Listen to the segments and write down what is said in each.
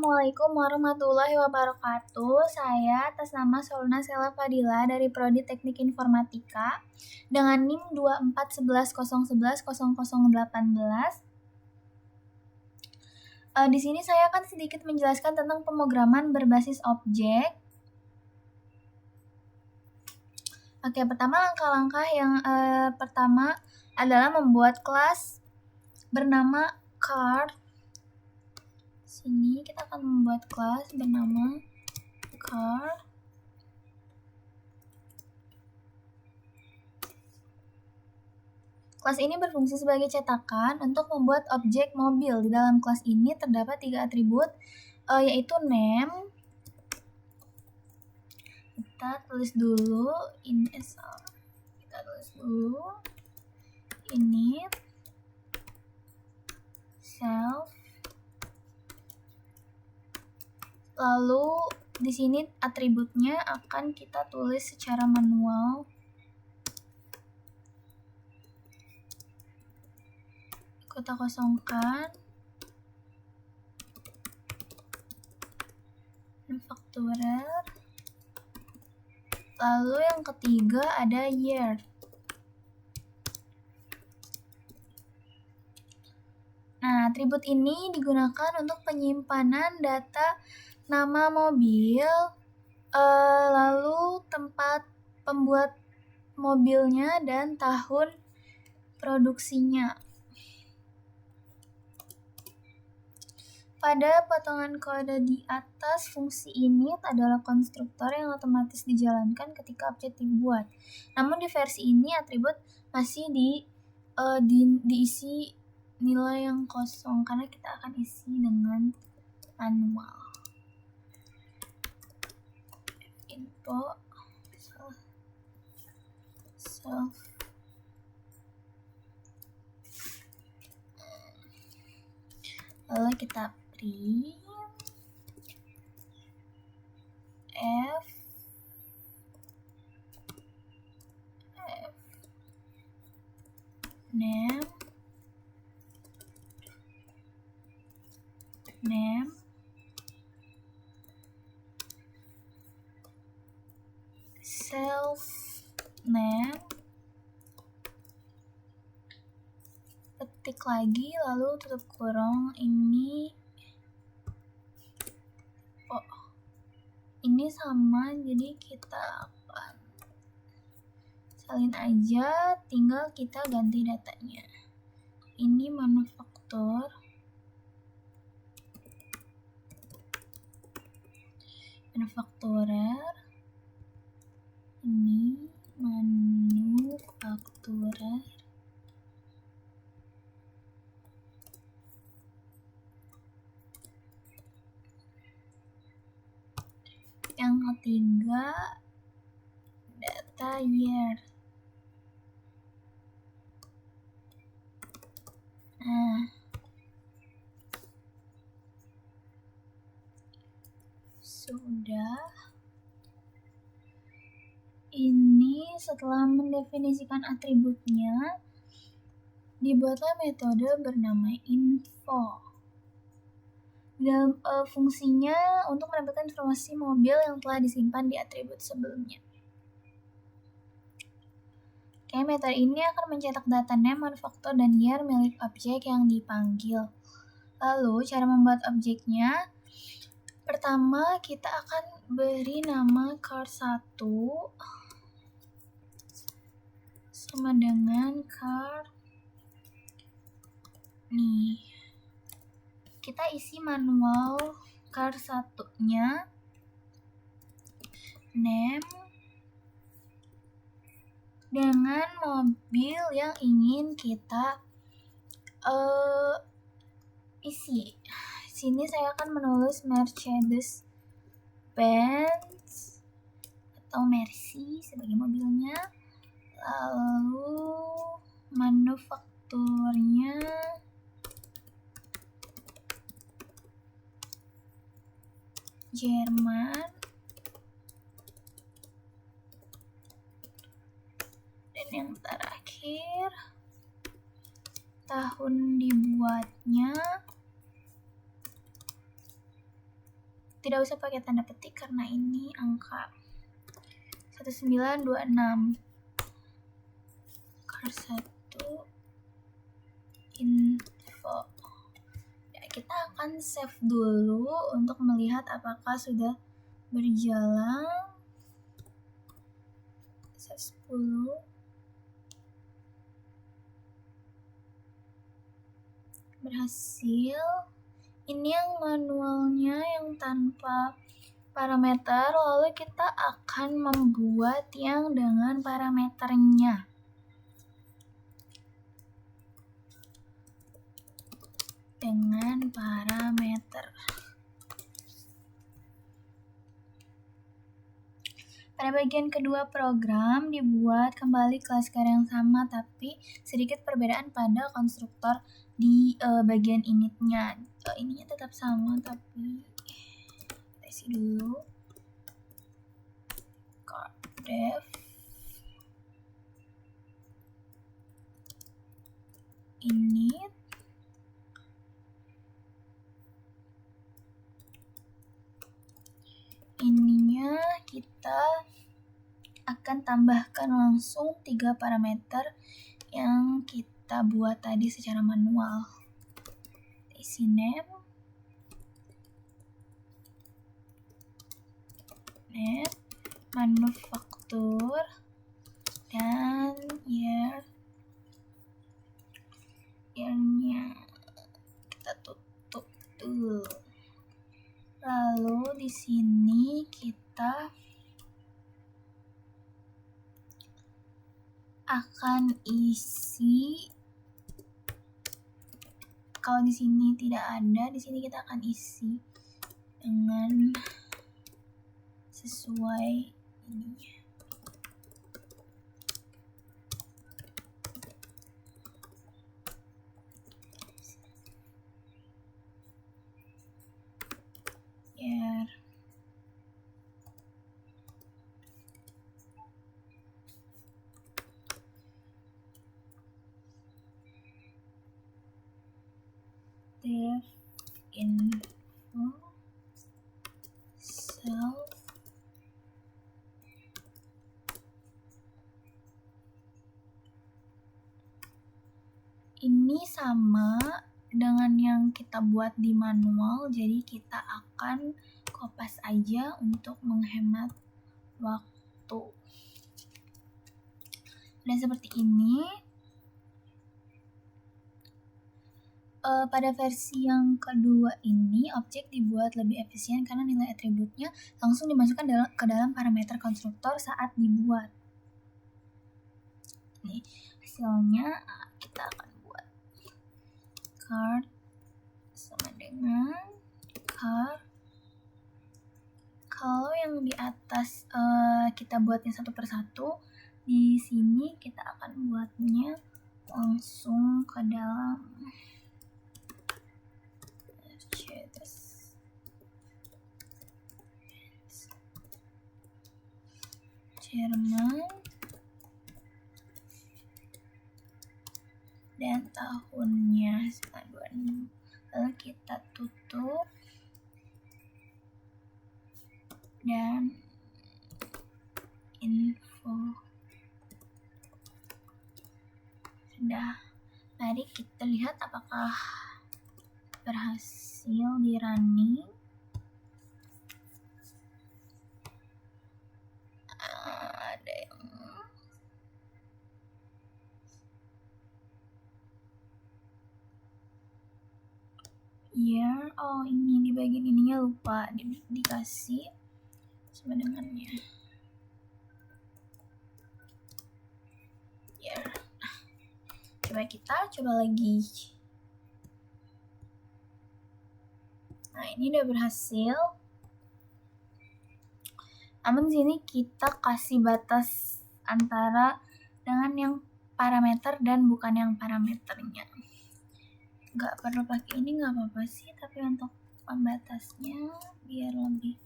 Assalamualaikum warahmatullahi wabarakatuh. Saya atas nama Solna Sela Fadila dari Prodi Teknik Informatika dengan NIM 24110110018. Di sini saya akan sedikit menjelaskan tentang pemrograman berbasis objek. Oke, pertama langkah-langkah yang pertama adalah membuat kelas bernama card. Sini kita akan membuat kelas bernama card. Kelas ini berfungsi sebagai cetakan untuk membuat objek mobil. Di dalam kelas ini terdapat 3 atribut, yaitu name. Kita tulis dulu ini, kita tulis dulu init, self. Lalu di sini atributnya akan kita tulis secara manual. Kita kosongkan. Manufacturer. Lalu yang ketiga ada year. Nah, atribut ini digunakan untuk penyimpanan data nama mobil, lalu tempat pembuat mobilnya dan tahun produksinya. Pada potongan kode di atas, fungsi init adalah konstruktor yang otomatis dijalankan ketika objek dibuat. Namun di versi ini atribut masih diisi nilai yang kosong karena kita akan isi dengan manual. Info self. Lalu kita print f name self name, ketik lagi lalu tutup kurung. Ini sama, jadi kita akan salin aja, tinggal kita ganti datanya. Ini manufakturer. Ini manufakturer. Yang ketiga data year. Nah, sudah. Ini setelah mendefinisikan atributnya, dibuatlah metode bernama info. Dalam fungsinya untuk mendapatkan informasi mobil yang telah disimpan di atribut sebelumnya. Oke, metode ini akan mencetak data name, manufaktur, dan year milik objek yang dipanggil. Lalu cara membuat objeknya, pertama kita akan beri nama car1 sama dengan car. Nih, kita isi manual car1-nya, name, dengan mobil yang ingin kita isi. Sini saya akan menulis Mercedes-Benz atau Mercy sebagai mobilnya. Lalu manufakturnya Jerman, dan yang terakhir tahun dibuatnya tidak usah pakai tanda petik karena ini angka 1926. Card 1 info. Ya, kita akan save dulu untuk melihat apakah sudah berjalan. 10 berhasil. Ini yang manualnya yang tanpa parameter, lalu kita akan membuat yang dengan parameternya. Dengan parameter. Pada bagian kedua program dibuat kembali kelas yang sama, tapi sedikit perbedaan pada konstruktor di bagian initnya. Ininya tetap sama, tapi kita isi dulu. Card dev init ininya kita akan tambahkan langsung 3 parameter yang kita buat tadi secara manual. Isi name, manufaktur, dan year-nya kita tutup dulu. Lalu di sini kita akan isi, kalau di sini tidak ada, di sini kita akan isi dengan sesuai ininya. Year. Dev info self ini sama dengan yang kita buat di manual, jadi kita akan kopas aja untuk menghemat waktu. Dan seperti ini. Pada versi yang kedua ini, objek dibuat lebih efisien karena nilai atributnya langsung dimasukkan ke dalam parameter konstruktor saat dibuat. Nih, hasilnya kita akan buat card sama dengan card. Kalau yang di atas kita buatnya satu persatu, di sini kita akan buatnya langsung ke dalam Jerman dan tahunnya 1926. Lalu kita tutup dan info sudah. Mari kita lihat apakah berhasil di running. Ada yang year, ini di bagian ininya lupa dikasih sama dengannya year. Kita coba lagi. Nah, ini udah berhasil. Namun sini kita kasih batas antara dengan yang parameter dan bukan yang parameternya. Nggak perlu pakai ini, nggak apa-apa sih, tapi untuk pembatasnya biar lebih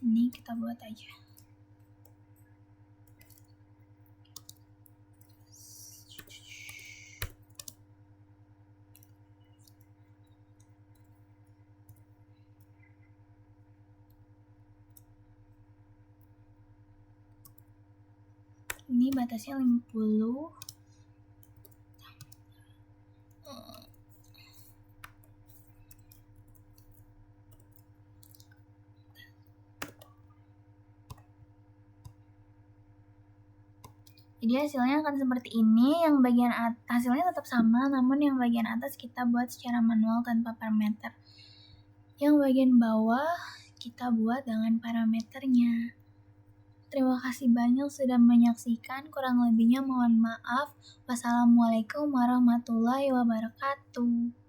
ini kita buat aja. Ini batasnya 50. Jadi hasilnya akan seperti ini, yang bagian hasilnya tetap sama, namun yang bagian atas kita buat secara manual tanpa parameter. Yang bagian bawah kita buat dengan parameternya. Terima kasih banyak sudah menyaksikan, kurang lebihnya mohon maaf. Wassalamualaikum warahmatullahi wabarakatuh.